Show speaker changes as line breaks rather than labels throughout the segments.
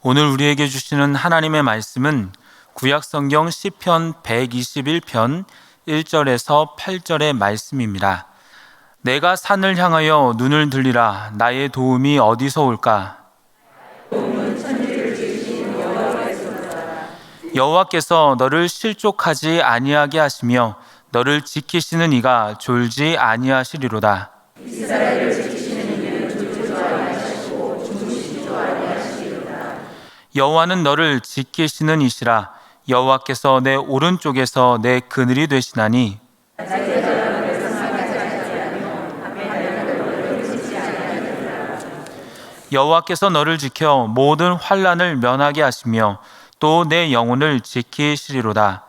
오늘 우리에게 주시는 하나님의 말씀은 구약성경 시편 121편 1절에서 8절의 말씀입니다. 내가 산을 향하여 눈을 들리라. 나의 도움이 어디서 올까? 여호와께서 너를 실족하지 아니하게 하시며 너를 지키시는 이가 졸지 아니하시리로다. 여호와는 너를 지키시는 이시라. 여호와께서 내 오른쪽에서 내 그늘이 되시나니 여호와께서 너를 지켜 모든 환난을 면하게 하시며 또 내 영혼을 지키시리로다.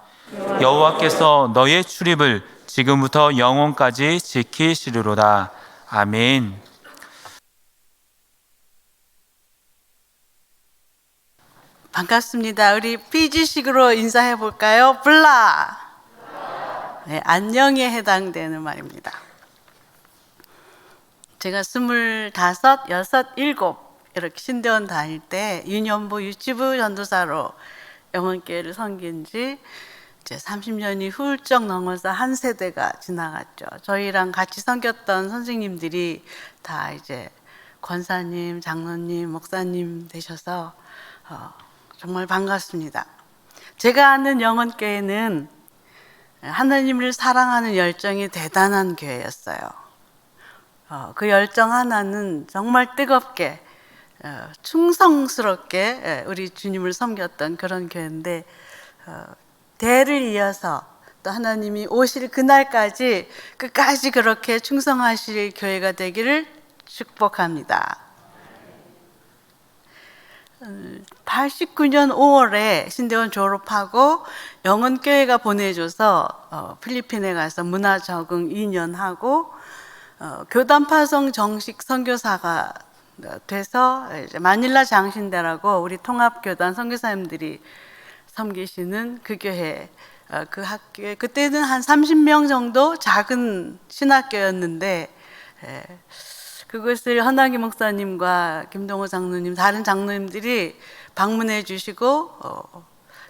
여호와께서 너의 출입을 지금부터 영원까지 지키시리로다. 아멘.
반갑습니다. 우리 피지식으로 인사해 볼까요? 블라. 네, 안녕에 해당되는 말입니다. 제가 25, 6, 7 이렇게 신대원 다닐 때 유년부 유치부 전도사로 영원교회를 섬긴 지 이제 30년이 훌쩍 넘어서 한 세대가 지나갔죠. 저희랑 같이 섬겼던 선생님들이 다 이제 권사님, 장로님, 목사님 되셔서 정말 반갑습니다. 제가 아는 영원교회는 하나님을 사랑하는 열정이 대단한 교회였어요. 그 열정 하나는 정말 뜨겁게 충성스럽게 우리 주님을 섬겼던 그런 교회인데, 대를 이어서 또 하나님이 오실 그날까지 끝까지 그렇게 충성하실 교회가 되기를 축복합니다. 89년 5월에 신대원 졸업하고 영원교회가 보내줘서 필리핀에 가서 문화 적응 2년 하고 교단 파송 정식 선교사가 돼서 이제 마닐라 장신대라고 우리 통합교단 선교사님들이 섬기시는 그 교회, 그 학교에 그때는 한 30명 정도 작은 신학교였는데, 그것을 헌학기 목사님과 김동호 장로님, 다른 장로님들이 방문해 주시고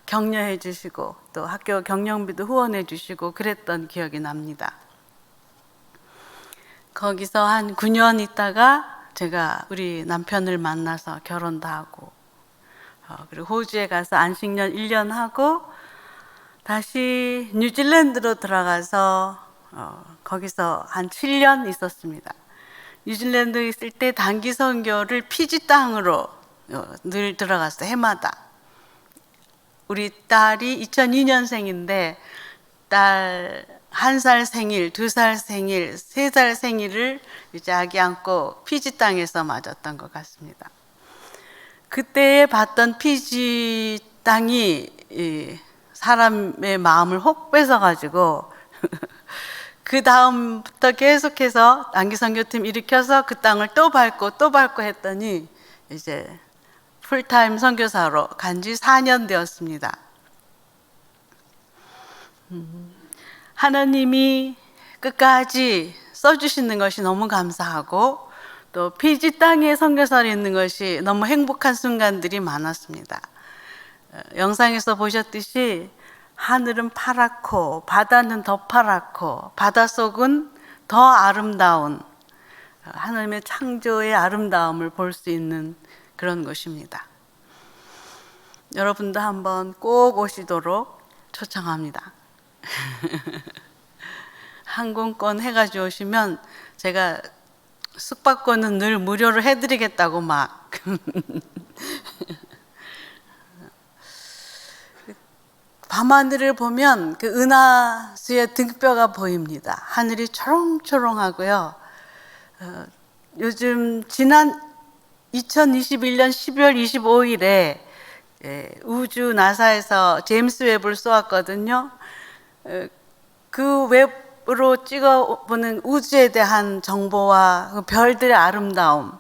격려해 주시고 또 학교 경영비도 후원해 주시고 그랬던 기억이 납니다. 거기서 한 9년 있다가 제가 우리 남편을 만나서 결혼도 하고 그리고 호주에 가서 안식년 1년 하고 다시 뉴질랜드로 들어가서 거기서 한 7년 있었습니다. 뉴질랜드에 있을 때 단기 선교를 피지 땅으로 늘 들어갔어요. 해마다. 우리 딸이 2002년생인데 딸 1살 생일, 2살 생일, 3살 생일을 이제 아기 안고 피지 땅에서 맞았던 것 같습니다. 그때 봤던 피지 땅이 사람의 마음을 혹 뺏어가지고 그 다음부터 계속해서 단기 선교팀 일으켜서 그 땅을 또 밟고 했더니 이제 풀타임 선교사로 간 지 4년 되었습니다. 하나님이 끝까지 써주시는 것이 너무 감사하고 또 피지 땅에 선교사로 있는 것이 너무 행복한 순간들이 많았습니다. 영상에서 보셨듯이 하늘은 파랗고 바다는 더 파랗고 바닷속은 더 아름다운 하나님의 창조의 아름다움을 볼 수 있는 그런 곳입니다. 여러분도 한번 꼭 오시도록 초청합니다. 항공권 해가지고 오시면 제가 숙박권은 늘 무료로 해드리겠다고 막 밤하늘을 보면 그 은하수의 등뼈가 보입니다. 하늘이 초롱초롱하고요. 요즘 지난 2021년 12월 25일에 우주 나사에서 제임스 웹을 쏘았거든요. 그 웹으로 찍어보는 우주에 대한 정보와 그 별들의 아름다움,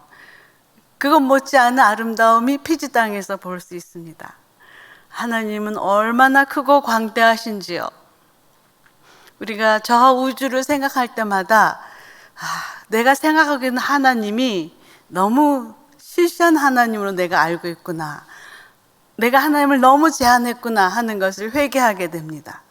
그것 못지않은 아름다움이 피지 땅에서 볼 수 있습니다. 하나님은 얼마나 크고 광대하신지요. 우리가 저 우주를 생각할 때마다 내가 생각하기에는 하나님이 너무 실시한 하나님으로 내가 알고 있구나. 내가 하나님을 너무 제한했구나 하는 것을 회개하게 됩니다.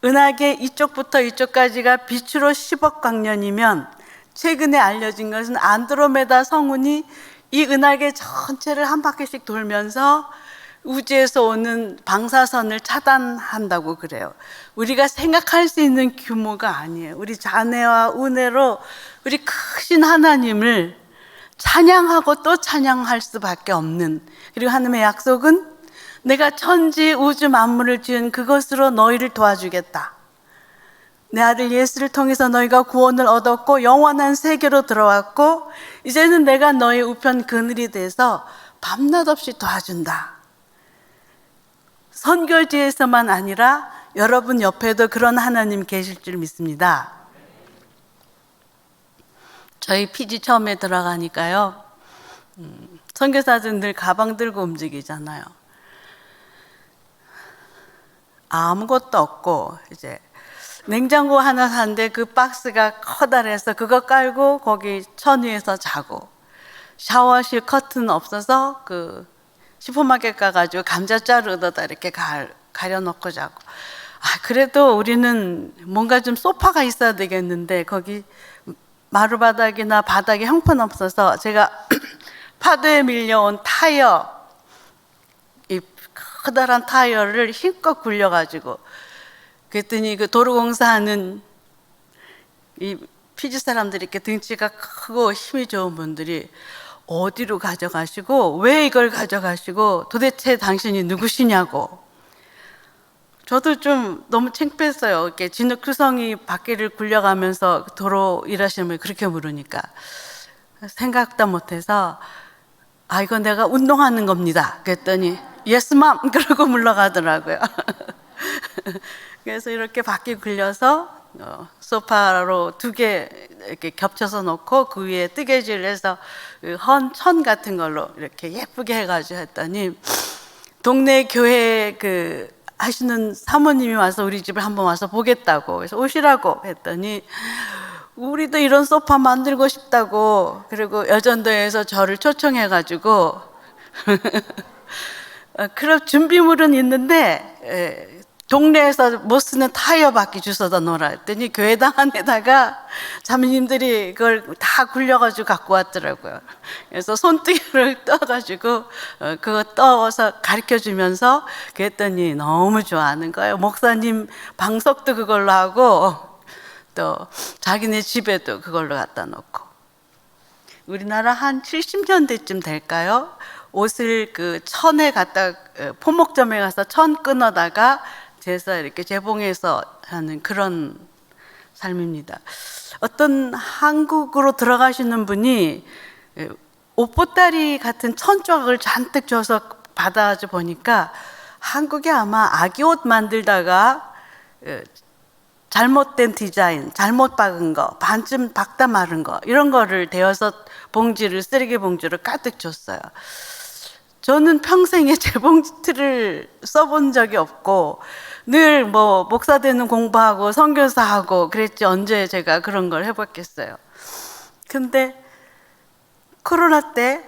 은하계 이쪽부터 이쪽까지가 빛으로 10억 광년이면 최근에 알려진 것은 안드로메다 성운이 이 은하계 전체를 한 바퀴씩 돌면서 우주에서 오는 방사선을 차단한다고 그래요. 우리가 생각할 수 있는 규모가 아니에요. 우리 자네와 우네로 우리 크신 하나님을 찬양하고 또 찬양할 수밖에 없는, 그리고 하나님의 약속은 내가 천지 우주 만물을 지은 그것으로 너희를 도와주겠다. 내 아들 예수를 통해서 너희가 구원을 얻었고 영원한 세계로 들어왔고 이제는 내가 너희 우편 그늘이 돼서 밤낮 없이 도와준다. 선교지에서만 아니라 여러분 옆에도 그런 하나님 계실 줄 믿습니다. 저희 피지 처음에 들어가니까요, 선교사들 늘 가방 들고 움직이잖아요. 아무것도 없고 이제 냉장고 하나 샀는데 그 박스가 커다래서 그거 깔고 거기 천 위에서 자고, 샤워실 커튼 없어서 그 슈퍼마켓 가가지고 감자 자루에다 이렇게 가려놓고 자고. 그래도 우리는 뭔가 좀 소파가 있어야 되겠는데 거기 마루바닥이나 바닥에 형편없어서 제가 파도에 밀려온 타이어, 이 커다란 타이어를 힘껏 굴려가지고, 그랬더니 그 도로공사하는 이 피지 사람들이 이렇게 등치가 크고 힘이 좋은 분들이 어디로 가져가시고 왜 이걸 가져가시고 도대체 당신이 누구시냐고. 저도 좀 너무 창피했어요. 이렇게 진흙투성이 바퀴를 굴려가면서 도로 일하시는 분이 그렇게 물으니까 생각도 못해서 이건 내가 운동하는 겁니다. 그랬더니 Yes, ma'am. 그러고 물러가더라고요. 그래서 이렇게 바퀴 굴려서 소파로 2개 이렇게 겹쳐서 놓고 그 위에 뜨개질을 해서 헌천 같은 걸로 이렇게 예쁘게 해가지고 했더니 동네 교회 그 하시는 사모님이 와서 우리 집을 한번 와서 보겠다고, 그래서 오시라고 했더니 우리도 이런 소파 만들고 싶다고, 그리고 여전도에서 저를 초청해가지고 그런 준비물은 있는데 동네에서 못 쓰는 타이어 바퀴 주워다 놓으라 했더니 교회당 안에다가 자매님들이 그걸 다 굴려가지고 갖고 왔더라고요. 그래서 손뜨개를 떠가지고 그거 떠서 가르쳐주면서 그랬더니 너무 좋아하는 거예요. 목사님 방석도 그걸로 하고 또 자기네 집에도 그걸로 갖다 놓고. 우리나라 한 70년대쯤 될까요? 옷을 그 천에 갖다 포목점에 가서 천 끊어다가 재서 이렇게 재봉해서 하는 그런 삶입니다. 어떤 한국으로 들어가시는 분이 옷보따리 같은 천조각을 잔뜩 줘서 받아가지고 보니까 한국에 아마 아기 옷 만들다가 잘못된 디자인, 잘못 박은 거, 반쯤 박다 마른 거 이런 거를 대어서 봉지를, 쓰레기 봉지를 가득 줬어요. 저는 평생에 재봉틀을 써본 적이 없고 늘 뭐 목사 되는 공부하고 선교사하고 그랬지 언제 제가 그런 걸 해봤겠어요. 근데 코로나 때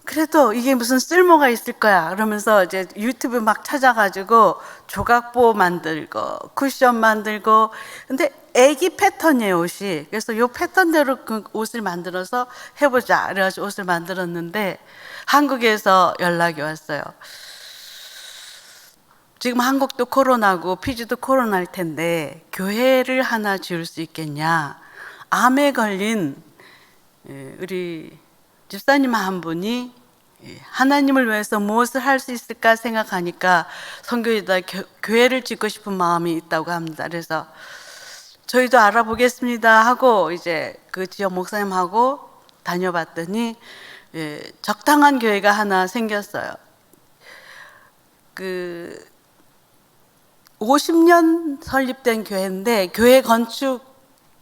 그래도 이게 무슨 쓸모가 있을 거야 그러면서 이제 유튜브 막 찾아가지고 조각보 만들고 쿠션 만들고, 근데 애기 패턴이에요 옷이. 그래서 요 패턴대로 그 옷을 만들어서 해보자 그래가지고 옷을 만들었는데 한국에서 연락이 왔어요. 지금 한국도 코로나고 피지도 코로나일 텐데 교회를 하나 지을 수 있겠냐. 암에 걸린 우리 집사님 한 분이 하나님을 위해서 무엇을 할 수 있을까 생각하니까 선교에다 교회를 짓고 싶은 마음이 있다고 합니다. 그래서 저희도 알아보겠습니다 하고 이제 그 지역 목사님하고 다녀봤더니 적당한 교회가 하나 생겼어요. 그 50년 설립된 교회인데 교회 건축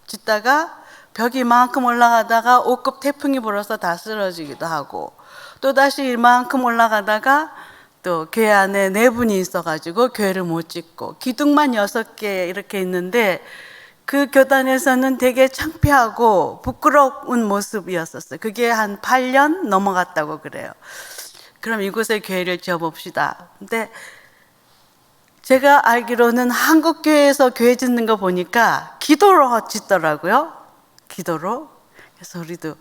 짓다가 벽이 이만큼 올라가다가 5급 태풍이 불어서 다 쓰러지기도 하고, 또다시 이만큼 올라가다가 또 교회 안에 4분이 있어가지고 교회를 못 짓고, 기둥만 6개 이렇게 있는데 그 교단에서는 되게 창피하고 부끄러운 모습이었었어요. 그게 한 8년 넘어갔다고 그래요. 그럼 이곳에 교회를 지어봅시다. 근데 제가 알기로는 한국 교회에서 교회 짓는 거 보니까 기도로 짓더라고요. 기도로. 그래서 우리도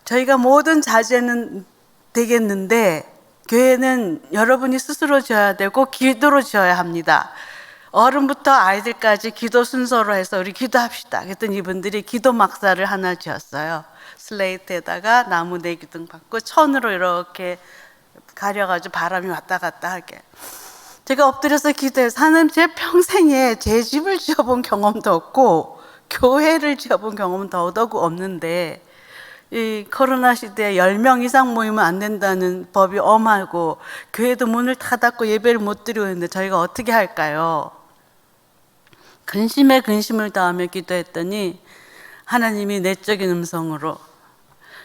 저희가 모든 자제는 되겠는데 교회는 여러분이 스스로 지어야 되고 기도로 지어야 합니다. 어른부터 아이들까지 기도 순서로 해서 우리 기도합시다. 그랬더니 이분들이 기도 막사를 하나 지었어요. 슬레이트에다가 나무 내기둥 받고 천으로 이렇게 가려가지고 바람이 왔다 갔다 하게. 제가 엎드려서 기도해서 하나님, 제 평생에 제 집을 지어본 경험도 없고 교회를 지어본 경험은 더더욱 없는데 이 코로나 시대에 10명 이상 모이면 안 된다는 법이 엄하고 교회도 문을 닫았고 예배를 못 드리고 있는데 저희가 어떻게 할까요? 근심에 근심을 더하며 기도했더니 하나님이 내적인 음성으로,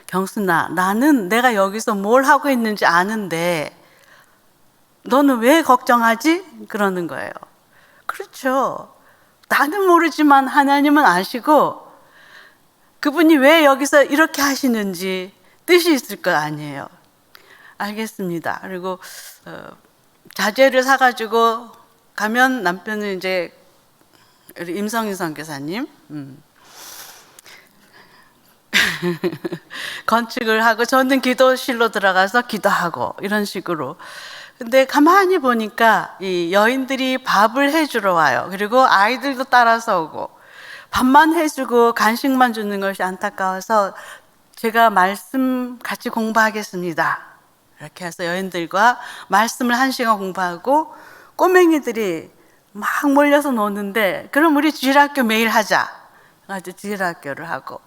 경순아, 나는 내가 여기서 뭘 하고 있는지 아는데 너는 왜 걱정하지? 그러는 거예요. 그렇죠. 나는 모르지만 하나님은 아시고 그분이 왜 여기서 이렇게 하시는지 뜻이 있을 거 아니에요. 알겠습니다. 그리고 자재를 사가지고 가면 남편은 이제 우리 임성희 선교사님 건축을 하고 저는 기도실로 들어가서 기도하고 이런 식으로. 근데 가만히 보니까 이 여인들이 밥을 해주러 와요. 그리고 아이들도 따라서 오고 밥만 해주고 간식만 주는 것이 안타까워서 제가 말씀 같이 공부하겠습니다. 이렇게 해서 여인들과 말씀을 1시간 공부하고 꼬맹이들이 막 몰려서 노는데 그럼 우리 주일학교 매일 하자. 아주 주일학교를 하고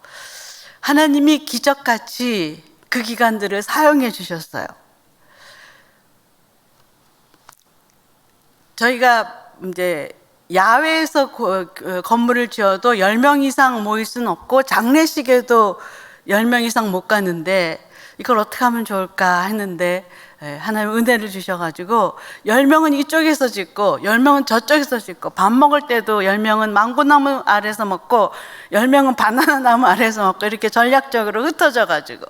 하나님이 기적같이 그 기간들을 사용해 주셨어요. 저희가 이제 야외에서 건물을 지어도 10명 이상 모일 수는 없고 장례식에도 10명 이상 못 가는데 이걸 어떻게 하면 좋을까 했는데 하나님 은혜를 주셔가지고 10명은 이쪽에서 짓고 10명은 저쪽에서 짓고 밥 먹을 때도 10명은 망고나무 아래서 먹고 10명은 바나나 나무 아래서 먹고 이렇게 전략적으로 흩어져가지고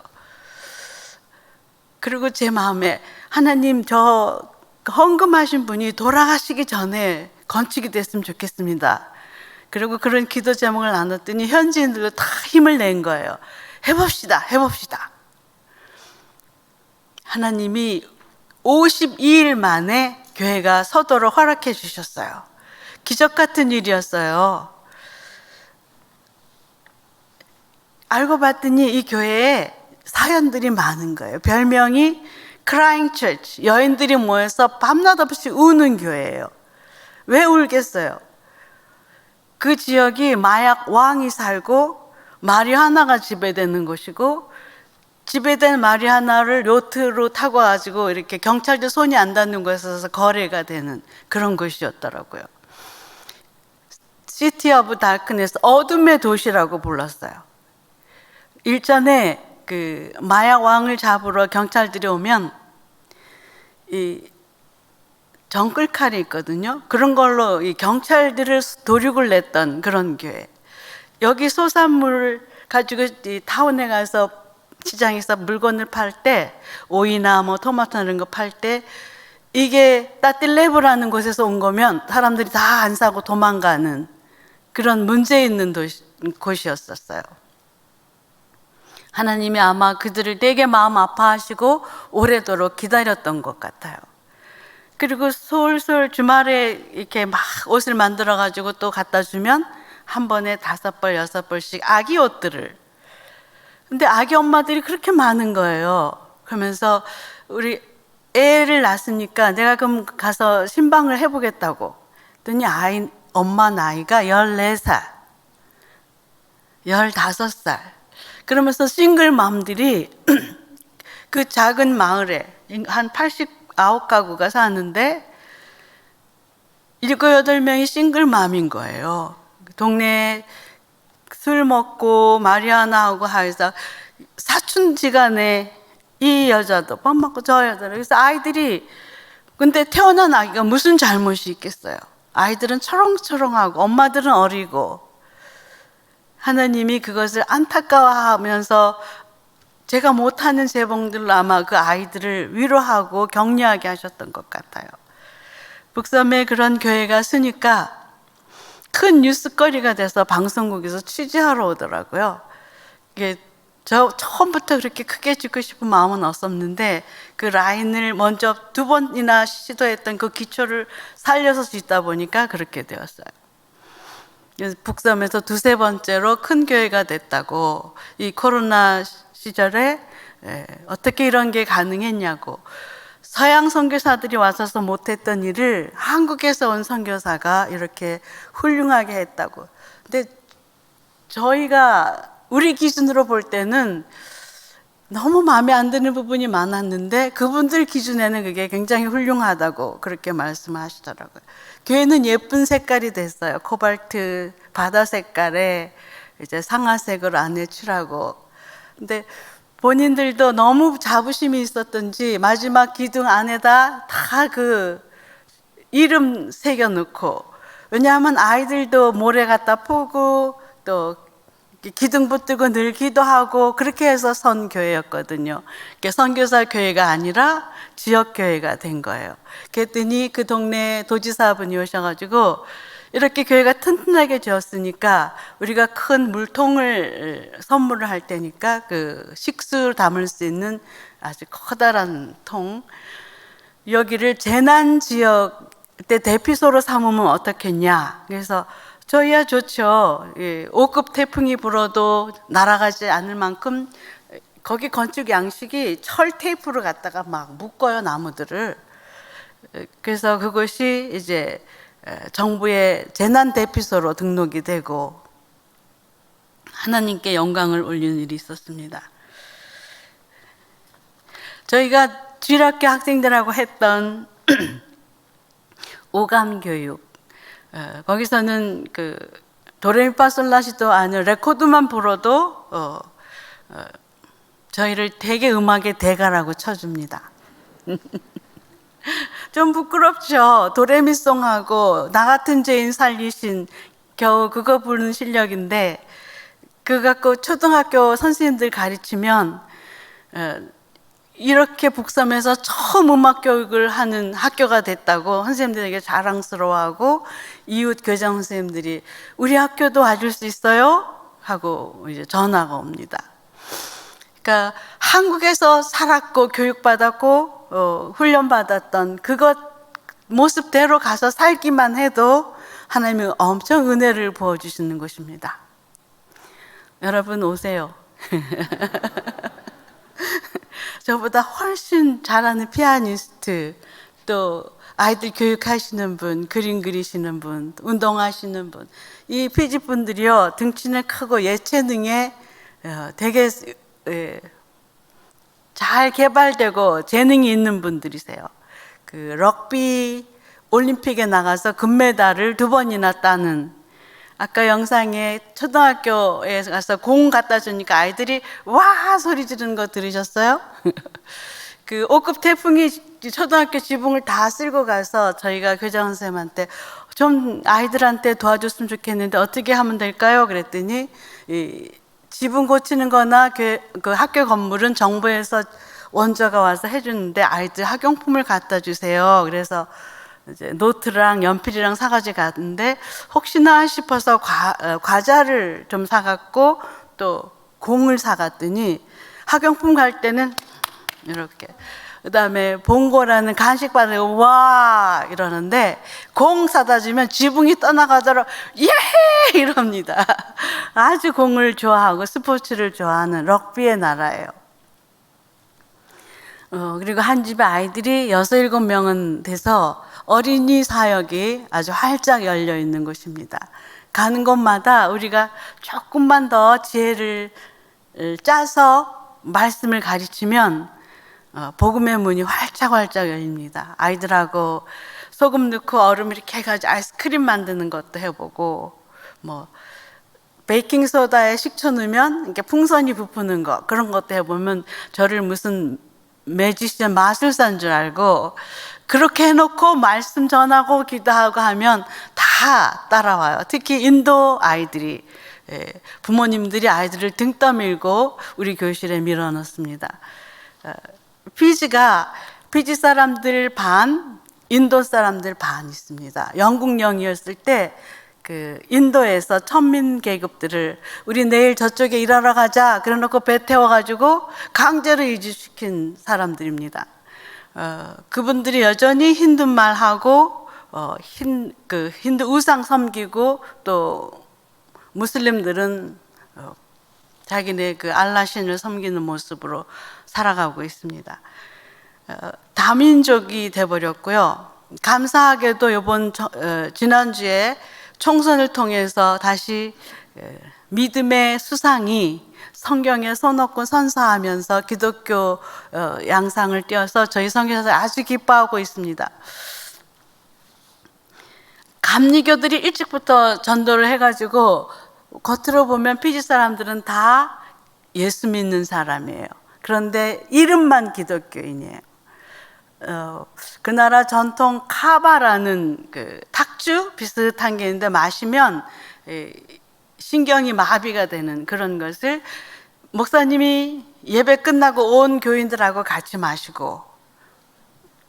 그리고 제 마음에 하나님 저 헌금하신 분이 돌아가시기 전에 건축이 됐으면 좋겠습니다. 그리고 그런 기도 제목을 나눴더니 현지인들도 다 힘을 낸 거예요. 해봅시다. 해봅시다. 하나님이 52일 만에 교회가 서도록 허락해 주셨어요. 기적 같은 일이었어요. 알고 봤더니 이 교회에 사연들이 많은 거예요. 별명이 Crying Church, 여인들이 모여서 밤낮 없이 우는 교회예요. 왜 울겠어요? 그 지역이 마약 왕이 살고 마리화나가 지배되는 곳이고 지배된 마리화나를 요트로 타고 가지고 이렇게 경찰도 손이 안 닿는 곳에서 거래가 되는 그런 곳이었더라고요. 시티 오브 다크네스, 어둠의 도시라고 불렀어요. 일전에 그 마약 왕을 잡으러 경찰들이 오면 이 정글칼이 있거든요. 그런 걸로 이 경찰들을 도륙을 냈던 그런 교회. 여기 소산물을 가지고 이 타운에 가서 시장에서 물건을 팔 때 오이나 뭐 토마토 이런 거 팔 때 이게 따틸레브라는 곳에서 온 거면 사람들이 다 안 사고 도망가는 그런 문제 있는 곳이었었어요. 하나님이 아마 그들을 되게 마음 아파하시고 오래도록 기다렸던 것 같아요. 그리고 솔솔 주말에 이렇게 막 옷을 만들어 가지고 또 갖다 주면 한 번에 5벌, 6벌씩 아기 옷들을. 근데 아기 엄마들이 그렇게 많은 거예요. 그러면서 우리 애를 낳았으니까 내가 그럼 가서 신방을 해보겠다고. 그랬더니 엄마 나이가 14살, 15살. 그러면서 싱글맘들이 그 작은 마을에 한 89가구가 사는데 7, 8명이 싱글맘인 거예요. 동네에 술 먹고 마리아나하고 해서 사춘지간에 이 여자도 밥 먹고 저 여자도. 그래서 아이들이 근데 태어난 아기가 무슨 잘못이 있겠어요? 아이들은 초롱초롱하고 엄마들은 어리고, 하나님이 그것을 안타까워하면서 제가 못하는 재봉들로 아마 그 아이들을 위로하고 격려하게 하셨던 것 같아요. 북섬에 그런 교회가 쓰니까 큰 뉴스거리가 돼서 방송국에서 취재하러 오더라고요. 이게 저 처음부터 그렇게 크게 짓고 싶은 마음은 없었는데 그 라인을 먼저 2번이나 시도했던 그 기초를 살려서 짓다 보니까 그렇게 되었어요. 그래서 북섬에서 2~3번째로 큰 교회가 됐다고, 이 코로나 시절에 어떻게 이런 게 가능했냐고, 서양 선교사들이 와서서 못했던 일을 한국에서 온 선교사가 이렇게 훌륭하게 했다고. 근데 저희가 우리 기준으로 볼 때는 너무 마음에 안 드는 부분이 많았는데 그분들 기준에는 그게 굉장히 훌륭하다고 그렇게 말씀하시더라고요. 교회는 예쁜 색깔이 됐어요. 코발트 바다 색깔에 이제 상아색을 안에 칠하고. 근데 본인들도 너무 자부심이 있었던지 마지막 기둥 안에다 다 그 이름 새겨 넣고, 왜냐하면 아이들도 모래 갖다 포고 또 기둥 붙들고 늘 기도하고 그렇게 해서 선 교회였거든요. 선교사 교회가 아니라 지역 교회가 된 거예요. 그랬더니 그 동네 도지사분이 오셔가지고 이렇게 교회가 튼튼하게 지었으니까 우리가 큰 물통을 선물을 할 테니까 그 식수 담을 수 있는 아주 커다란 통, 여기를 재난지역 때 대피소로 삼으면 어떻겠냐. 그래서 저희야 좋죠. 5급 태풍이 불어도 날아가지 않을 만큼 거기 건축 양식이 철 테이프로 갖다가 막 묶어요, 나무들을. 그래서 그것이 이제 정부의 재난 대피소로 등록이 되고 하나님께 영광을 올리는 일이 있었습니다. 저희가 주일학교 학생들하고 했던 오감교육, 거기서는 그 도레미파솔라시도 아는 레코드만 불어도 저희를 되게 음악의 대가라고 쳐줍니다. 좀 부끄럽죠. 도레미송하고 나 같은 죄인 살리신, 겨우 그거 부르는 실력인데 그거 갖고 초등학교 선생님들 가르치면 이렇게 북섬에서 처음 음악 교육을 하는 학교가 됐다고 선생님들에게 자랑스러워하고 이웃 교장 선생님들이 우리 학교도 와줄 수 있어요? 하고 이제 전화가 옵니다. 그러니까 한국에서 살았고 교육받았고 훈련받았던 그것 모습대로 가서 살기만 해도 하나님은 엄청 은혜를 부어주시는 것입니다. 여러분 오세요. 저보다 훨씬 잘하는 피아니스트, 또 아이들 교육하시는 분, 그림 그리시는 분, 운동하시는 분, 이 피지분들이요 등치는 크고 예체능에 되게 잘 개발되고 재능이 있는 분들이세요. 그 럭비 올림픽에 나가서 금메달을 2번이나 따는, 아까 영상에 초등학교에 가서 공 갖다 주니까 아이들이 와 소리 지르는 거 들으셨어요? 그 5급 태풍이 초등학교 지붕을 다 쓸고 가서 저희가 교장 선생님한테 좀 아이들한테 도와줬으면 좋겠는데 어떻게 하면 될까요? 그랬더니 이 지붕 고치는 거나 그 학교 건물은 정부에서 원조가 와서 해주는데 아이들 학용품을 갖다 주세요. 그래서 이제 노트랑 연필이랑 사가지고 갔는데 혹시나 싶어서 과자를 좀 사갔고 또 공을 사갔더니 학용품 갈 때는 이렇게, 그다음에 봉고라는 간식 받으고 와 이러는데 공 사다 주면 지붕이 떠나가도록 예 이럽니다. 아주 공을 좋아하고 스포츠를 좋아하는 럭비의 나라예요. 그리고 한 집에 아이들이 6~7명은 돼서 어린이 사역이 아주 활짝 열려 있는 곳입니다. 가는 곳마다 우리가 조금만 더 지혜를 짜서 말씀을 가르치면 복음의 문이 활짝활짝 열립니다. 아이들하고 소금 넣고 얼음 이렇게 해가지고 아이스크림 만드는 것도 해보고, 뭐 베이킹소다에 식초 넣으면 이렇게 풍선이 부푸는 거, 그런 것도 해보면 저를 무슨 매지션 마술사인 줄 알고 그렇게 해놓고 말씀 전하고 기도하고 하면 다 따라와요. 특히 인도 아이들이, 부모님들이 아이들을 등 떠밀고 우리 교실에 밀어넣습니다. 피지 사람들 반, 인도 사람들 반 있습니다. 영국령이었을 때 그 인도에서 천민 계급들을 우리 내일 저쪽에 일하러 가자 그래놓고 배 태워가지고 강제로 이주시킨 사람들입니다. 그분들이 여전히 힌두말 하고 힌두 우상 섬기고 또 무슬림들은 자기네 그 알라 신을 섬기는 모습으로 살아가고 있습니다. 다민족이 돼버렸고요. 감사하게도 지난주에 총선을 통해서 다시 믿음의 수상이 성경에 손 얹고 선서하면서 기독교 양상을 띄어서 저희 성교사들 아주 기뻐하고 있습니다. 감리교들이 일찍부터 전도를 해가지고 겉으로 보면 피지 사람들은 다 예수 믿는 사람이에요. 그런데 이름만 기독교인이에요. 그 나라 전통 카바라는 그 탁주 비슷한 게 있는데 마시면 신경이 마비가 되는 그런 것을 목사님이 예배 끝나고 온 교인들하고 같이 마시고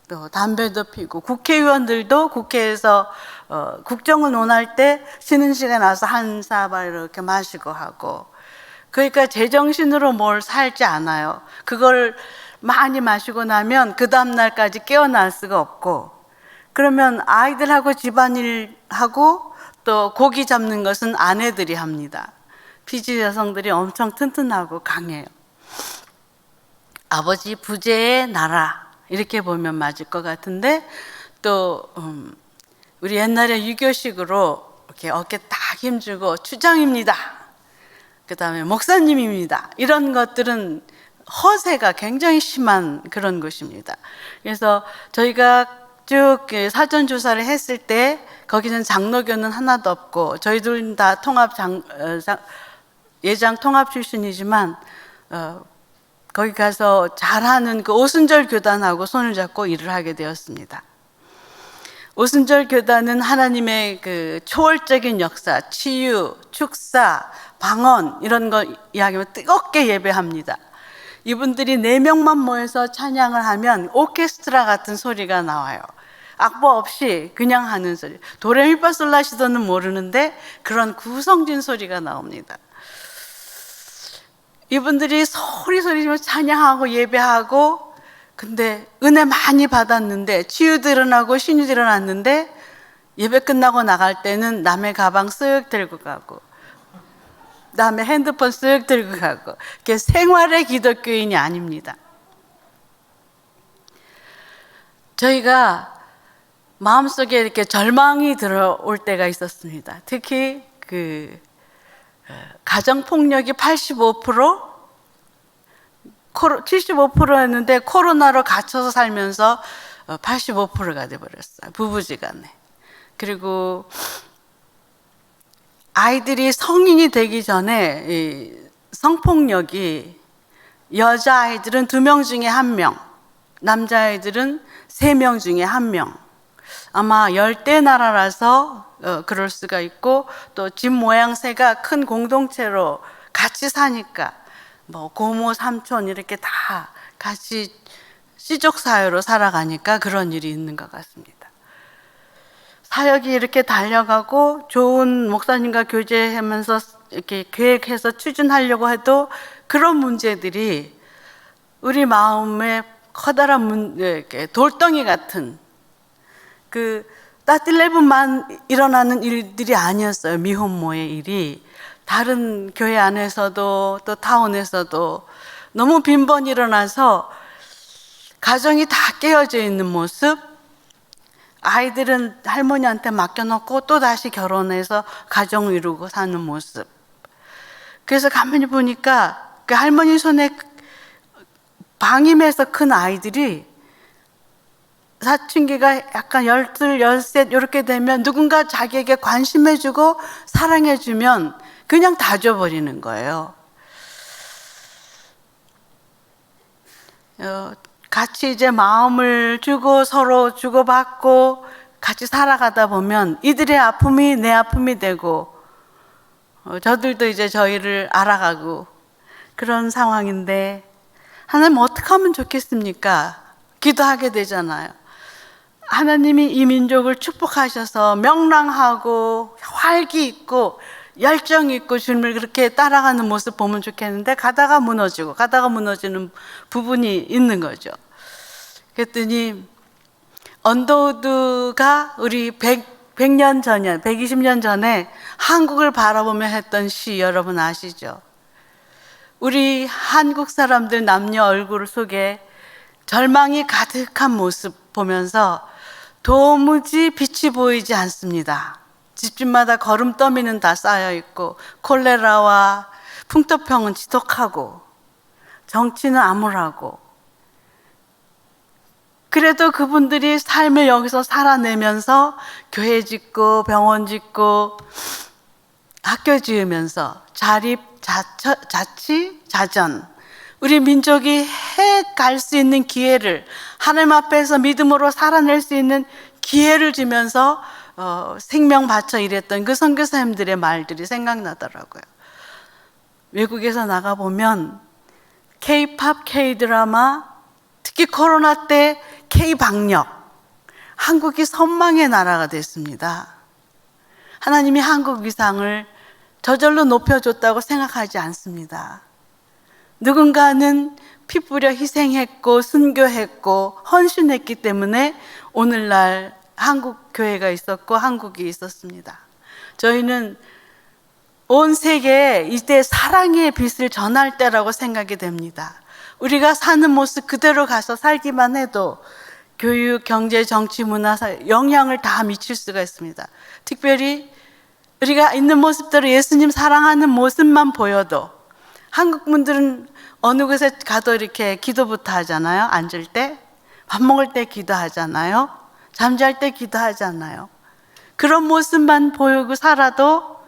또 담배도 피고 국회의원들도 국회에서 국정을 논할 때 쉬는 시간 와서 한 사발 이렇게 마시고 하고 그러니까 제정신으로 뭘 살지 않아요. 그걸 많이 마시고 나면 그 다음날까지 깨어날 수가 없고 그러면 아이들하고 집안일하고 또 고기 잡는 것은 아내들이 합니다. 피지 여성들이 엄청 튼튼하고 강해요. 아버지 부재의 나라 이렇게 보면 맞을 것 같은데 또 우리 옛날에 유교식으로 이렇게 어깨 딱 힘주고 추장입니다. 그 다음에 목사님입니다. 이런 것들은 허세가 굉장히 심한 그런 것입니다. 그래서 저희가 쭉 사전 조사를 했을 때 거기는 장로교는 하나도 없고 저희들은 다 예장 통합 출신이지만 거기 가서 잘하는 그 오순절 교단하고 손을 잡고 일을 하게 되었습니다. 오순절 교단은 하나님의 그 초월적인 역사, 치유, 축사, 방언 이런 거 이야기하면 뜨겁게 예배합니다. 이분들이 4명만 모여서 찬양을 하면 오케스트라 같은 소리가 나와요. 악보 없이 그냥 하는 소리. 도레미파솔라시도는 모르는데 그런 구성진 소리가 나옵니다. 이분들이 소리지르며 찬양하고 예배하고 근데 은혜 많이 받았는데 치유도 일어나고 신유도 일어났는데 예배 끝나고 나갈 때는 남의 가방 쓱 들고 가고 남의 핸드폰 쓱 들고 가고 그게 생활의 기독교인이 아닙니다. 저희가 마음속에 이렇게 절망이 들어올 때가 있었습니다. 특히 그 가정폭력이 75%였는데 코로나로 갇혀서 살면서 85%가 돼버렸어요. 부부지간에. 그리고 아이들이 성인이 되기 전에 이 성폭력이 여자아이들은 2명 중에 1명, 남자아이들은 3명 중에 1명. 아마 열대 나라라서 그럴 수가 있고 또 집 모양새가 큰 공동체로 같이 사니까 뭐 고모 삼촌 이렇게 다 같이 씨족 사회로 살아가니까 그런 일이 있는 것 같습니다. 사역이 이렇게 달려가고 좋은 목사님과 교제하면서 이렇게 계획해서 추진하려고 해도 그런 문제들이 우리 마음에 커다란 돌덩이 같은 그 따뜻레브만 일어나는 일들이 아니었어요. 미혼모의 일이 다른 교회 안에서도 또 타운에서도 너무 빈번히 일어나서 가정이 다 깨어져 있는 모습, 아이들은 할머니한테 맡겨놓고 또 다시 결혼해서 가정 이루고 사는 모습. 그래서 가만히 보니까 그 할머니 손에 방임해서 큰 아이들이 사춘기가 약간 12, 13 이렇게 되면 누군가 자기에게 관심해주고 사랑해주면 그냥 다 줘버리는 거예요. 같이 이제 마음을 주고 서로 주고받고 같이 살아가다 보면 이들의 아픔이 내 아픔이 되고 저들도 이제 저희를 알아가고 그런 상황인데 하나님 어떻게 하면 좋겠습니까? 기도하게 되잖아요. 하나님이 이 민족을 축복하셔서 명랑하고 활기 있고 열정 있고 주님을 그렇게 따라가는 모습 보면 좋겠는데 가다가 무너지는 부분이 있는 거죠. 그랬더니 언더우드가 우리 100년 전이야, 120년 전에 한국을 바라보며 했던 시 여러분 아시죠? 우리 한국 사람들 남녀 얼굴 속에 절망이 가득한 모습 보면서 도무지 빛이 보이지 않습니다. 집집마다 거름더미는 다 쌓여 있고 콜레라와 풍토병은 지독하고 정치는 암울하고 그래도 그분들이 삶을 여기서 살아내면서 교회 짓고 병원 짓고 학교 지으면서 자립, 자치, 자전 우리 민족이 해갈 수 있는 기회를 하나님 앞에서 믿음으로 살아낼 수 있는 기회를 주면서 생명 바쳐 일했던 그 선교사님들의 말들이 생각나더라고요. 외국에서 나가보면 K-팝, K-드라마, 특히 코로나 때 K-방역, 한국이 선망의 나라가 됐습니다. 하나님이 한국 위상을 저절로 높여줬다고 생각하지 않습니다. 누군가는 피 뿌려 희생했고 순교했고 헌신했기 때문에 오늘날 한국 교회가 있었고 한국이 있었습니다. 저희는 온 세계에 이때 사랑의 빛을 전할 때라고 생각이 됩니다. 우리가 사는 모습 그대로 가서 살기만 해도 교육, 경제, 정치, 문화, 영향을 다 미칠 수가 있습니다. 특별히 우리가 있는 모습대로 예수님 사랑하는 모습만 보여도 한국 분들은 어느 곳에 가도 이렇게 기도부터 하잖아요. 앉을 때, 밥 먹을 때 기도하잖아요. 잠잘 때 기도하잖아요. 그런 모습만 보이고 살아도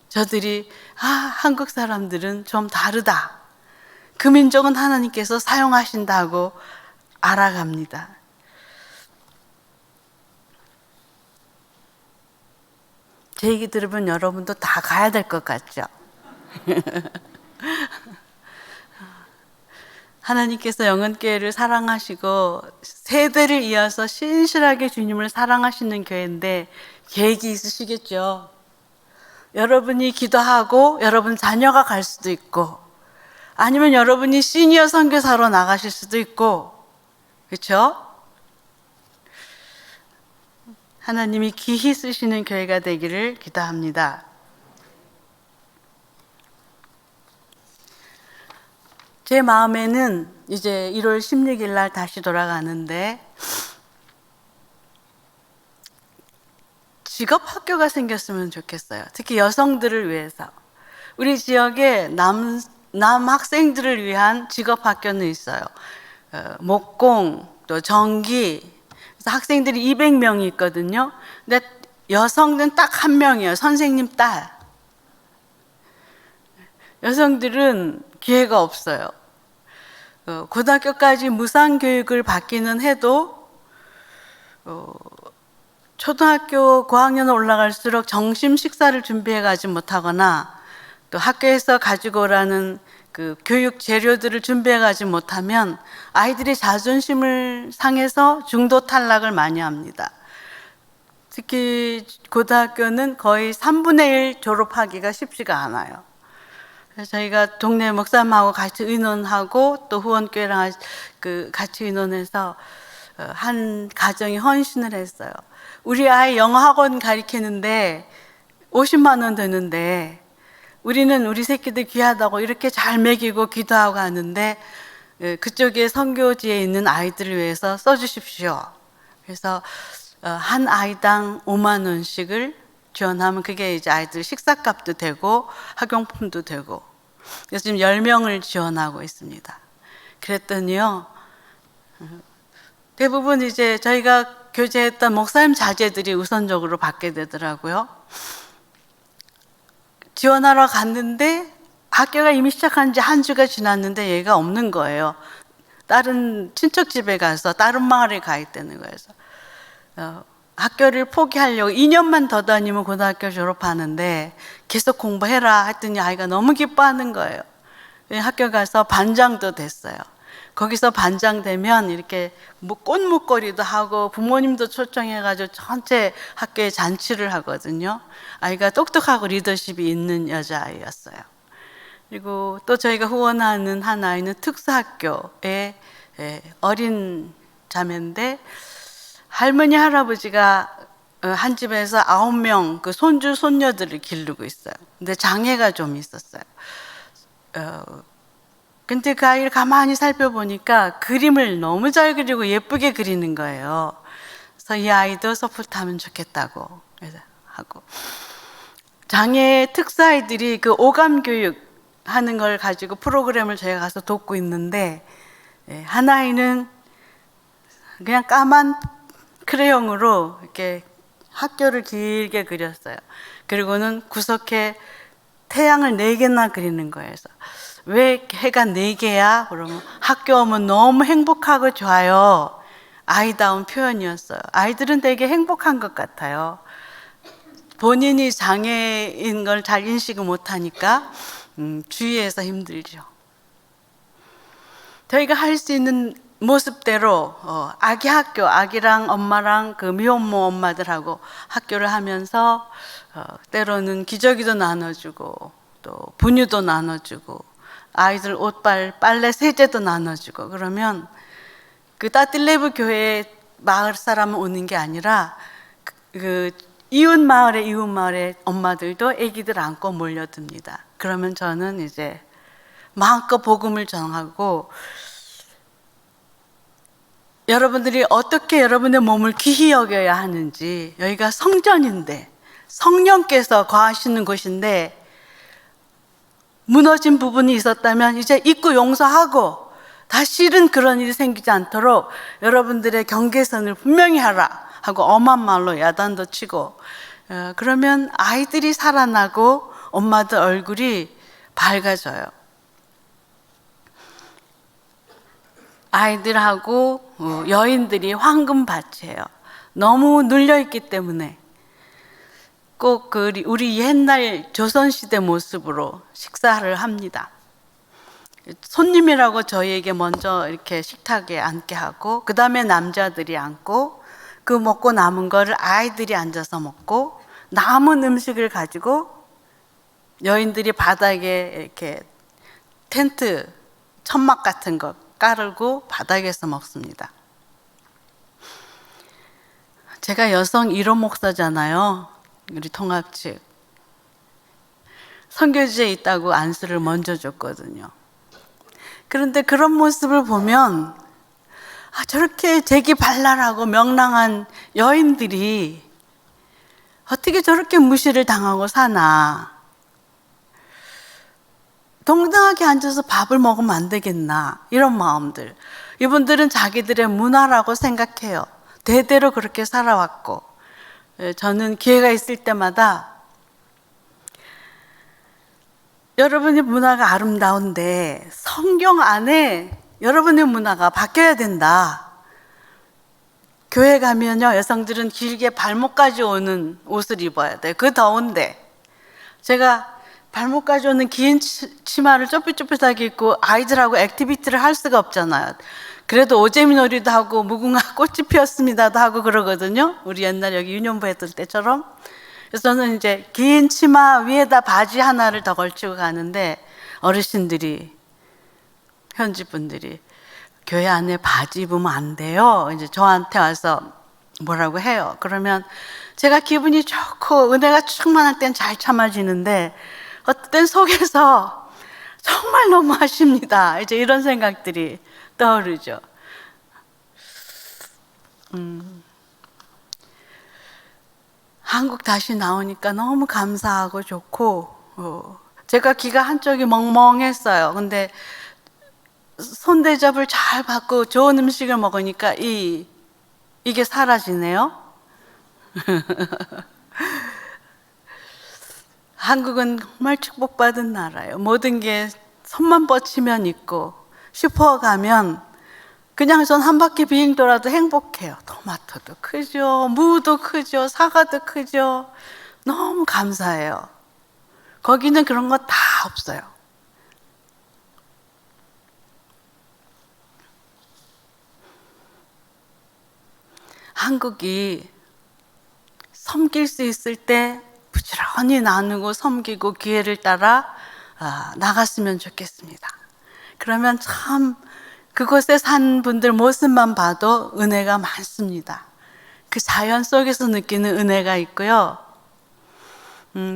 저들이 한국 사람들은 좀 다르다. 그 민족은 하나님께서 사용하신다고 알아갑니다. 제 얘기 들으면 여러분도 다 가야 될 것 같죠? 하나님께서 영혼교회를 사랑하시고 세대를 이어서 신실하게 주님을 사랑하시는 교회인데 계획이 있으시겠죠? 여러분이 기도하고 여러분 자녀가 갈 수도 있고 아니면 여러분이 시니어 선교사로 나가실 수도 있고 그렇죠? 하나님이 기히 쓰시는 교회가 되기를 기도합니다. 제 마음에는 이제 1월 16일 날 다시 돌아가는데 직업 학교가 생겼으면 좋겠어요. 특히 여성들을 위해서. 우리 지역에 남 학생들을 위한 직업 학교는 있어요. 목공, 또 전기. 그래서 학생들이 200명이 있거든요. 근데 여성은 딱 한 명이에요. 선생님 딸. 여성들은 기회가 없어요. 고등학교까지 무상교육을 받기는 해도 초등학교 고학년 올라갈수록 점심 식사를 중비해 가지 못하거나 또 학교에서 가지고 오라는 그 교육 재료들을 준비해 가지 못하면 아이들이 자존심을 상해서 중도 탈락을 많이 합니다. 특히 고등학교는 거의 3분의 1 졸업하기가 쉽지가 않아요. 그래서 저희가 동네 목사님하고 같이 의논하고 또 후원교회랑 같이 의논해서 한 가정이 헌신을 했어요. 우리 아이 영어 학원 가르치는데 50만 원 드는데 우리는 우리 새끼들 귀하다고 이렇게 잘 먹이고 기도하고 하는데 그쪽에 선교지에 있는 아이들을 위해서 써주십시오. 그래서 한 아이당 5만 원씩을 지원하면 그게 이제 아이들 식사값도 되고 학용품도 되고 그래서 지금 10명을 지원하고 있습니다. 그랬더니요 대부분 이제 저희가 교제했던 목사님 자제들이 우선적으로 받게 되더라고요. 지원하러 갔는데 학교가 이미 시작한 지 한 주가 지났는데 얘가 없는 거예요. 다른 친척 집에 가서 다른 마을에 가 있다는 거예요. 학교를 포기하려고 2년만 더 다니면 고등학교 졸업하는데 계속 공부해라 했더니 아이가 너무 기뻐하는 거예요. 학교 가서 반장도 됐어요. 거기서 반장 되면 이렇게 꽃 목걸이도 하고 부모님도 초청해가지고 전체 학교에 잔치를 하거든요. 아이가 똑똑하고 리더십이 있는 여자아이였어요. 그리고 또 저희가 후원하는 한 아이는 특수학교에 어린 자매인데 할머니 할아버지가 한 집에서 9명 그 손주 손녀들을 기르고 있어요. 근데 장애가 좀 있었어요. 근데 그 아이를 가만히 살펴보니까 그림을 너무 잘 그리고 예쁘게 그리는 거예요. 그래서 이 아이도 서포트하면 좋겠다고 하고, 장애 특수아이들이 그 오감 교육 하는 걸 가지고 프로그램을 저희가 가서 돕고 있는데, 한 아이는 그냥 까만 크레용으로 이렇게 학교를 길게 그렸어요. 그리고는 구석에 태양을 4개나 그리는 거예요. 그래서 왜 해가 4개야? 그러면 학교 오면 너무 행복하고 좋아요. 아이다운 표현이었어요. 아이들은 되게 행복한 것 같아요. 본인이 장애인 걸 잘 인식을 못하니까 주위에서 힘들죠. 저희가 할 수 있는 모습대로 아기 학교, 아기랑 엄마랑 그 미혼모 엄마들하고 학교를 하면서 때로는 기저귀도 나눠주고 또 분유도 나눠주고 아이들 옷빨, 빨래 세제도 나눠주고, 그러면 그 따뜻레브 교회 마을 사람 오는 게 아니라 그 이웃 마을의 엄마들도 아기들 안고 몰려듭니다. 그러면 저는 이제 마음껏 복음을 전하고, 여러분들이 어떻게 여러분의 몸을 귀히 여겨야 하는지, 여기가 성전인데 성령께서 거하시는 곳인데 무너진 부분이 있었다면 이제 잊고 용서하고 다시는 그런 일이 생기지 않도록 여러분들의 경계선을 분명히 하라 하고 엄한 말로 야단도 치고, 그러면 아이들이 살아나고 엄마들 얼굴이 밝아져요. 아이들하고 여인들이 황금밭이에요. 너무 눌려있기 때문에 꼭 우리 옛날 조선시대 모습으로 식사를 합니다. 손님이라고 저희에게 먼저 이렇게 식탁에 앉게 하고, 그 다음에 남자들이 앉고, 그 먹고 남은 거를 아이들이 앉아서 먹고, 남은 음식을 가지고 여인들이 바닥에 이렇게 텐트, 천막 같은 거 깔고 바닥에서 먹습니다. 제가 여성 1호 목사잖아요. 우리 통합 측. 선교지에 있다고 안수를 먼저 줬거든요. 그런데 그런 모습을 보면 저렇게 재기 발랄하고 명랑한 여인들이 어떻게 저렇게 무시를 당하고 사나. 동등하게 앉아서 밥을 먹으면 안 되겠나, 이런 마음들. 이분들은 자기들의 문화라고 생각해요. 대대로 그렇게 살아왔고, 저는 기회가 있을 때마다 여러분의 문화가 아름다운데 성경 안에 여러분의 문화가 바뀌어야 된다. 교회 가면요, 여성들은 길게 발목까지 오는 옷을 입어야 돼요. 그 더운데. 제가 발목까지 오는 긴 치마를 좁깃좁깃하게 입고 아이들하고 액티비티를 할 수가 없잖아요. 그래도 오재미 놀이도 하고 무궁화 꽃이 피었습니다도 하고 그러거든요. 우리 옛날 여기 유년부 했을 때처럼. 그래서 저는 이제 긴 치마 위에다 바지 하나를 더 걸치고 가는데, 어르신들이, 현지 분들이 교회 안에 바지 입으면 안 돼요. 이제 저한테 와서 뭐라고 해요. 그러면 제가 기분이 좋고 은혜가 충만할 땐 잘 참아지는데, 어떤 땐 속에서 정말 너무 아쉽니다. 이제 이런 생각들이 떠오르죠. 한국 다시 나오니까 너무 감사하고 좋고, 제가 귀가 한쪽이 멍멍했어요. 근데 손대접을 잘 받고 좋은 음식을 먹으니까 이게 사라지네요. 한국은 정말 축복받은 나라예요. 모든 게 손만 뻗치면 있고, 슈퍼 가면 그냥 전 한 바퀴 비행 돌아도 행복해요. 토마토도 크죠, 무도 크죠, 사과도 크죠. 너무 감사해요. 거기는 그런 거 다 없어요. 한국이 섬길 수 있을 때 부지런히 나누고 섬기고 기회를 따라 나갔으면 좋겠습니다. 그러면 참 그곳에 산 분들 모습만 봐도 은혜가 많습니다. 그 자연 속에서 느끼는 은혜가 있고요.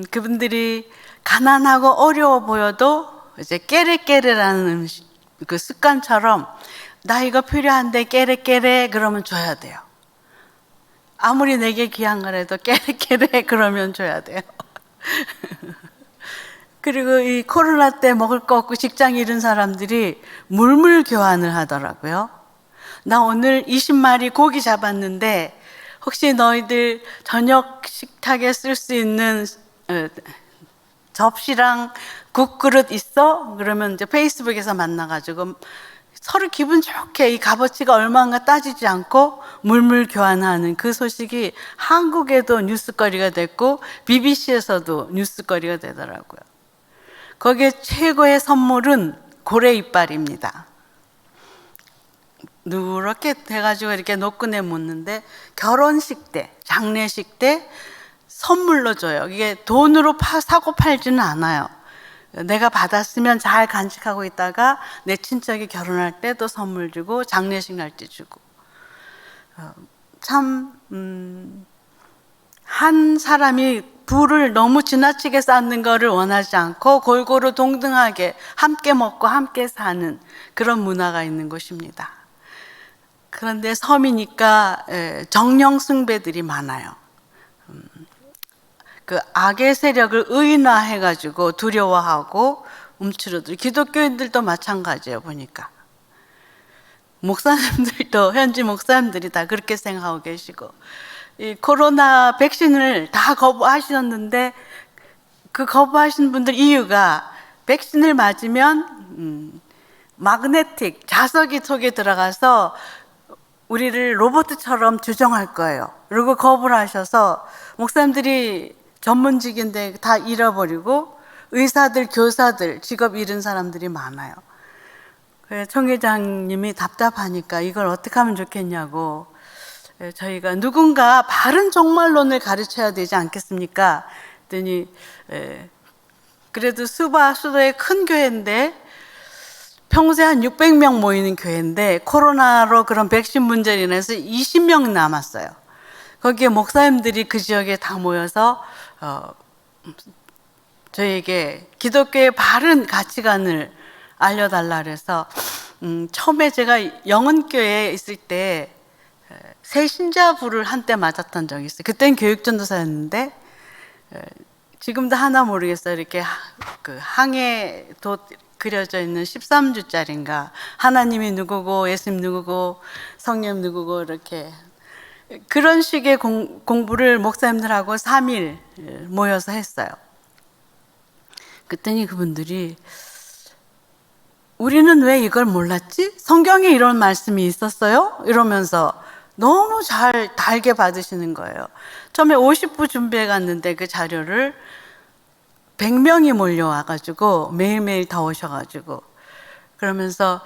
그분들이 가난하고 어려워 보여도 이제 깨레깨레라는 음식, 그 습관처럼 나 이거 필요한데 깨레깨레 그러면 줘야 돼요. 아무리 내게 귀한 거라도 깨레깨레 그러면 줘야 돼요. 그리고 이 코로나 때 먹을 거 없고 직장 잃은 사람들이 물물 교환을 하더라고요. 나 오늘 20마리 고기 잡았는데 혹시 너희들 저녁 식탁에 쓸 수 있는 접시랑 국그릇 있어? 그러면 이제 페이스북에서 만나가지고 서로 기분 좋게 이 값어치가 얼마인가 따지지 않고 물물 교환하는 그 소식이 한국에도 뉴스거리가 됐고 BBC에서도 뉴스거리가 되더라고요. 거기에 최고의 선물은 고래 이빨입니다. 누렇게 돼가지고 이렇게 노끈에 묻는데 결혼식 때, 장례식 때 선물로 줘요. 이게 돈으로 사고 팔지는 않아요. 내가 받았으면 잘 간직하고 있다가 내 친척이 결혼할 때도 선물 주고 장례식 날 때 주고. 참 한 사람이 부를 너무 지나치게 쌓는 거를 원하지 않고 골고루 동등하게 함께 먹고 함께 사는 그런 문화가 있는 곳입니다. 그런데 섬이니까 정령 숭배들이 많아요. 그 악의 세력을 의인화해가지고 두려워하고 움츠러들. 기독교인들도 마찬가지예요, 보니까. 목사님들도, 현지 목사님들이 다 그렇게 생각하고 계시고. 이 코로나 백신을 다 거부하셨는데 그 거부하신 분들 이유가 백신을 맞으면 마그네틱, 자석이 속에 들어가서 우리를 로봇처럼 조종할 거예요. 그리고 거부를 하셔서 목사님들이 전문직인데 다 잃어버리고 의사들, 교사들, 직업 잃은 사람들이 많아요. 그래서 청 회장님이 답답하니까 이걸 어떻게 하면 좋겠냐고 저희가 누군가 바른 종말론을 가르쳐야 되지 않겠습니까? 그랬더니 그래도 수도의 큰 교회인데 평소에 한 600명 모이는 교회인데 코로나로 그런 백신 문제로 인해서 20명 남았어요. 거기에 목사님들이 그 지역에 다 모여서 저에게 기독교의 바른 가치관을 알려달라 그래서 처음에 제가 영은교회에 있을 때 새신자부를 한때 맞았던 적이 있어요. 그땐 교육전도사였는데 지금도 하나 모르겠어요. 이렇게 그 항해 그려져 있는 13주짜리인가 하나님이 누구고 예수님 누구고 성령 누구고 이렇게 그런 식의 공부를 목사님들하고 3일 모여서 했어요. 그랬더니 그분들이 우리는 왜 이걸 몰랐지? 성경에 이런 말씀이 있었어요? 이러면서 너무 잘 달게 받으시는 거예요. 처음에 50부 준비해 갔는데 그 자료를 100명이 몰려와가지고 매일매일 다 오셔가지고 그러면서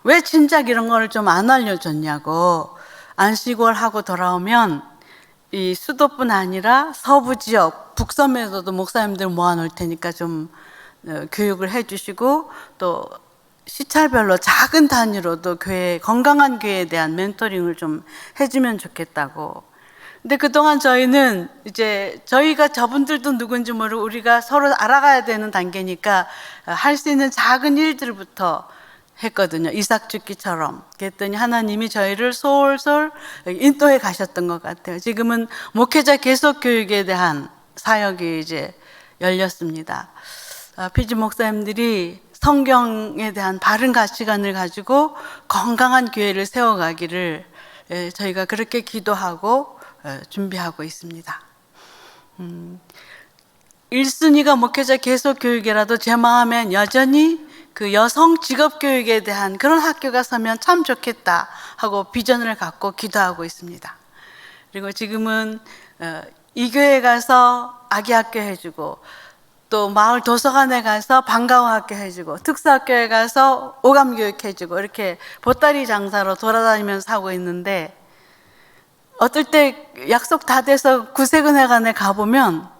왜 진작 이런 거를 좀 안 알려줬냐고 안식월 하고 돌아오면 이 수도뿐 아니라 서부 지역 북섬에서도 목사님들 모아놓을 테니까 좀 교육을 해주시고 또 시찰별로 작은 단위로도 건강한 교회에 대한 멘토링을 좀 해주면 좋겠다고. 근데 그동안 저희는 이제 저희가 저분들도 누군지 모르고 우리가 서로 알아가야 되는 단계니까 할 수 있는 작은 일들부터 했거든요. 이삭 죽기처럼. 그랬더니 하나님이 저희를 솔솔 인도해 가셨던 것 같아요. 지금은 목회자 계속 교육에 대한 사역이 이제 열렸습니다. 피지 목사님들이 성경에 대한 바른 가치관을 가지고 건강한 교회를 세워가기를 저희가 그렇게 기도하고 준비하고 있습니다. 1순위가 목회자 계속 교육이라도 제 마음엔 여전히 그 여성 직업 교육에 대한 그런 학교가 서면 참 좋겠다 하고 비전을 갖고 기도하고 있습니다. 그리고 지금은 이 교회 가서 아기 학교 해주고, 또 마을 도서관에 가서 방과후 학교 해주고, 특수학교에 가서 오감 교육 해주고, 이렇게 보따리 장사로 돌아다니면서 하고 있는데, 어떨 때 약속 다 돼서 구세군회관에 가보면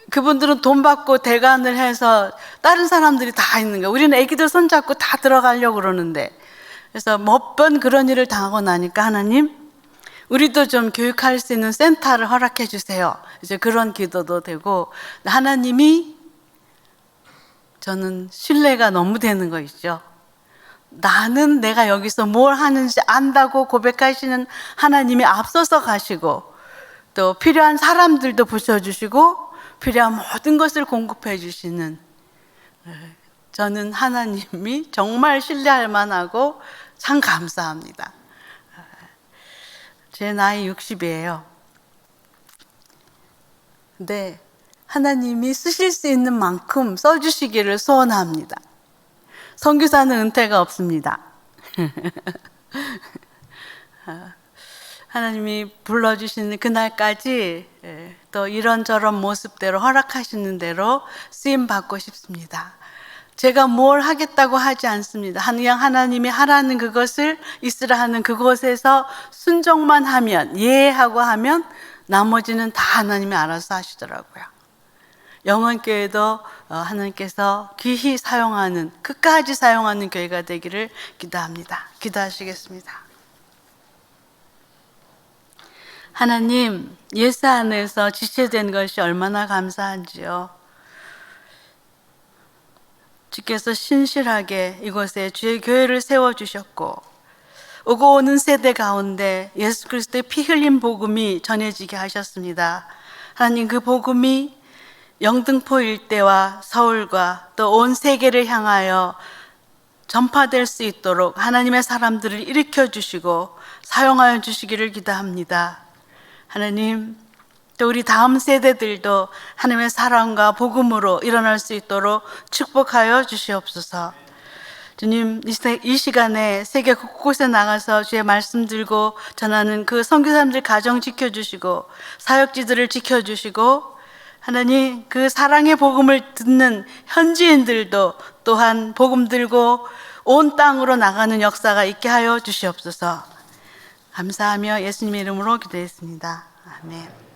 그분들은 돈 받고 대관을 해서 다른 사람들이 다 있는 거예요. 우리는 애기들 손잡고 다 들어가려고 그러는데, 그래서 몇 번 그런 일을 당하고 나니까 하나님, 우리도 좀 교육할 수 있는 센터를 허락해 주세요. 이제 그런 기도도 되고, 하나님이 저는 신뢰가 너무 되는 거 있죠. 나는 내가 여기서 뭘 하는지 안다고 고백하시는 하나님이 앞서서 가시고, 또 필요한 사람들도 부셔주시고 필요한 모든 것을 공급해 주시는, 저는 하나님이 정말 신뢰할 만하고 참 감사합니다. 제 나이 60이에요. 근데 하나님이 쓰실 수 있는 만큼 써주시기를 소원합니다. 선교사는 은퇴가 없습니다. 하나님이 불러주시는 그날까지 또 이런저런 모습대로 허락하시는 대로 쓰임 받고 싶습니다. 제가 뭘 하겠다고 하지 않습니다. 그냥 하나님이 하라는 그것을 있으라 하는 그곳에서 순종만 하면, 예하고 하면 나머지는 다 하나님이 알아서 하시더라고요. 영원교회도 하나님께서 귀히 사용하는, 끝까지 사용하는 교회가 되기를 기도합니다. 기도하시겠습니다. 하나님, 예수 안에서 지체된 것이 얼마나 감사한지요. 주께서 신실하게 이곳에 주의 교회를 세워주셨고, 오고 오는 세대 가운데 예수 그리스도의 피 흘린 복음이 전해지게 하셨습니다. 하나님, 그 복음이 영등포 일대와 서울과 또 온 세계를 향하여 전파될 수 있도록 하나님의 사람들을 일으켜 주시고 사용하여 주시기를 기도합니다. 하나님, 또 우리 다음 세대들도 하나님의 사랑과 복음으로 일어날 수 있도록 축복하여 주시옵소서. 주님, 이 시간에 세계 곳곳에 나가서 주의 말씀 들고 전하는 그 선교사님들 가정 지켜주시고 사역지들을 지켜주시고, 하나님, 그 사랑의 복음을 듣는 현지인들도 또한 복음 들고 온 땅으로 나가는 역사가 있게 하여 주시옵소서. 감사하며 예수님의 이름으로 기도했습니다. 아멘.